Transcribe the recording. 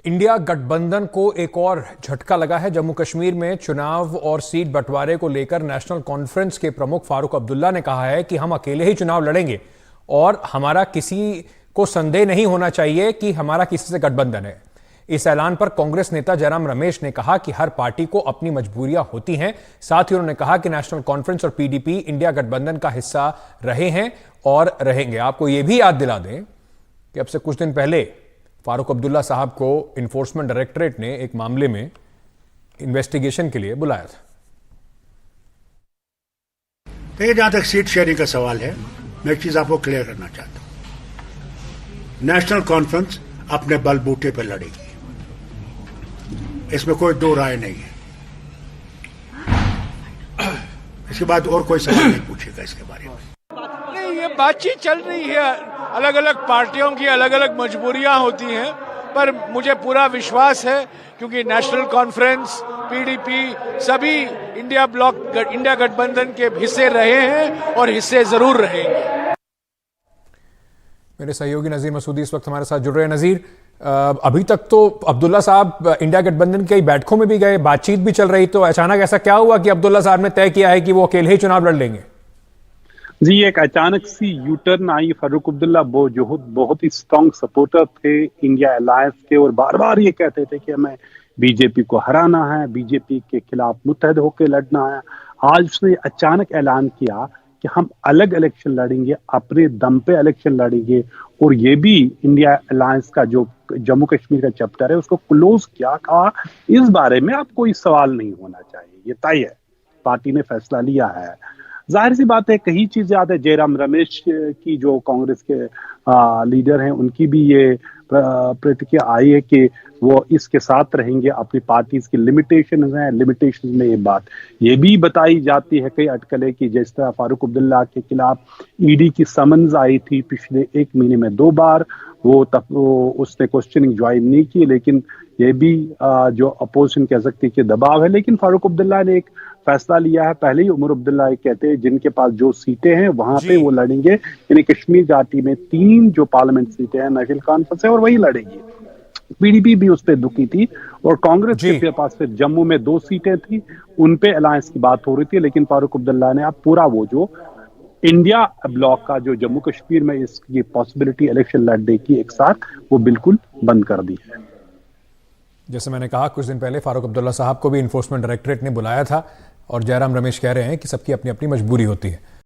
India गठबंधन को एक और झटका लगा है। जम्मू कश्मीर में चुनाव और सीट बंटवारे को लेकर नेशनल कॉन्फ्रेंस के प्रमुख फारूक अब्दुल्ला ने कहा है कि हम अकेले ही चुनाव लड़ेंगे और हमारा किसी को संदेह नहीं होना चाहिए कि हमारा किसी से गठबंधन है। इस ऐलान पर कांग्रेस नेता जयराम रमेश ने कहा कि हर पार्टी को अपनी मजबूरियां होती हैं। साथ ही उन्होंने कहा कि नेशनल कॉन्फ्रेंस और पीडीपी इंडिया गठबंधन का हिस्सा रहे हैं और रहेंगे। आपको यह भी याद दिला दें कि अब से कुछ दिन पहले फारूक अब्दुल्ला साहब को इन्फोर्समेंट डायरेक्टरेट ने एक मामले में इन्वेस्टिगेशन के लिए बुलाया था। देखिए, जहां तक सीट शेयरिंग का सवाल है, मैं एक चीज आपको क्लियर करना चाहता हूं। नेशनल कॉन्फ्रेंस अपने बलबूते पर लड़ेगी, इसमें कोई दो राय नहीं है। इसके बाद और कोई सवाल नहीं पूछेगा इसके बारे में। नहीं, ये बातचीत चल रही है। अलग अलग पार्टियों की अलग अलग मजबूरियां होती हैं, पर मुझे पूरा विश्वास है क्योंकि नेशनल कॉन्फ्रेंस, पीडीपी सभी इंडिया गठबंधन के हिस्से रहे हैं और हिस्से जरूर रहेंगे। मेरे सहयोगी नजीर मसूदी इस वक्त हमारे साथ जुड़ रहे हैं। नजीर, अभी तक तो अब्दुल्ला साहब इंडिया गठबंधन की बैठकों में भी गए, बातचीत भी चल रही, तो अचानक ऐसा क्या हुआ कि अब्दुल्ला साहब ने तय किया है कि वो अकेले ही चुनाव लड़ लेंगे? जी, एक अचानक सी U turn I. Farooq Abdullah बहुत ही स्ट्रॉन्ग सपोर्टर थे इंडिया अलायंस के और बार बार ये कहते थे कि हमें बीजेपी को हराना है, बीजेपी के खिलाफ मुत्तहद होकर लड़ना है। आज उसने अचानक ऐलान किया कि हम अलग इलेक्शन लड़ेंगे, अपने दम पे इलेक्शन लड़ेंगे, और ये भी इंडिया अलायंस का जो जम्मू कश्मीर का चैप्टर है उसको क्लोज किया। कहा इस बारे में अब कोई सवाल नहीं होना चाहिए, ये तय है, पार्टी ने फैसला लिया है। जाहिर सी बात है, कई चीज याद है। जयराम रमेश की जो कांग्रेस के लीडर हैं, उनकी भी ये प्रतिक्रिया आई है कि वो इसके साथ रहेंगे। अपनी पार्टी की लिमिटेशन है, लिमिटेशन में ये बात ये भी बताई जाती है, कई अटकलें की जिस तरह फारूक अब्दुल्ला के खिलाफ ईडी की समन्स आई थी पिछले 1 महीने में 2 बार, वो उसने क्वेश्चनिंग ज्वाइन नहीं की। लेकिन ये भी जो अपोजिशन कह सकती है कि दबाव है। लेकिन फारूक अब्दुल्ला ने एक फैसला लिया है। पहले ही उमर अब्दुल्ला कहते हैं जिनके पास जो सीटें हैं वहां पे वो लड़ेंगे। यानी कश्मीर घाटी में 3 जो पार्लियामेंट सीटें हैं नेशनल कॉन्फ्रेंस है और वही लड़ेगी। पीडीपी भी उस पर दुखी थी और कांग्रेस के पास फिर जम्मू में 2 सीटें थी, उन पे अलायंस की बात हो रही थी। लेकिन फारूक अब्दुल्ला ने अब पूरा वो जो इंडिया ब्लॉक का जो जम्मू कश्मीर में इसकी पॉसिबिलिटी इलेक्शन लड़ने की एक साथ, वो बिल्कुल बंद कर दी है। जैसे मैंने कहा, कुछ दिन पहले फारूक अब्दुल्ला साहब को भी इन्फोर्समेंट डायरेक्टरेट ने बुलाया था और जयराम रमेश कह रहे हैं कि सबकी अपनी अपनी मजबूरी होती है।